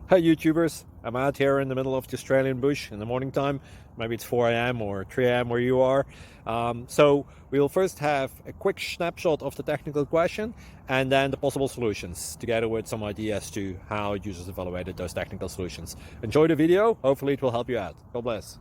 Hi YouTubers, I'm out here in the middle of the Australian bush in the morning time. Maybe it's 4 a.m. or 3 a.m. where you are. So we'll first have a quick snapshot of the technical question and then the possible solutions, together with some ideas to how users evaluated those technical solutions. Enjoy the video, hopefully it will help you out. God bless.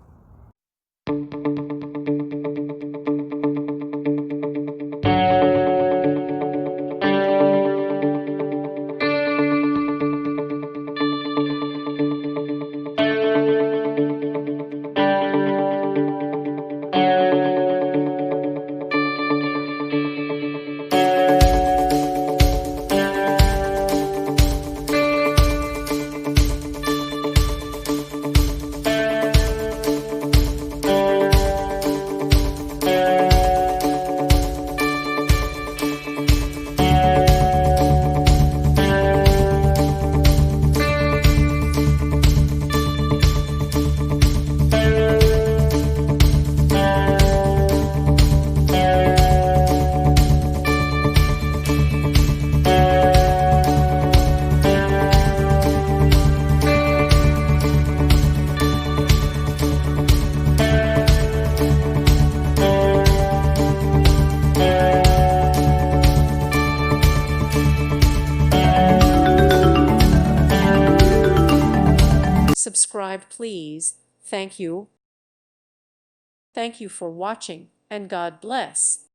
Subscribe, please. Thank you. Thank you for watching, and God bless.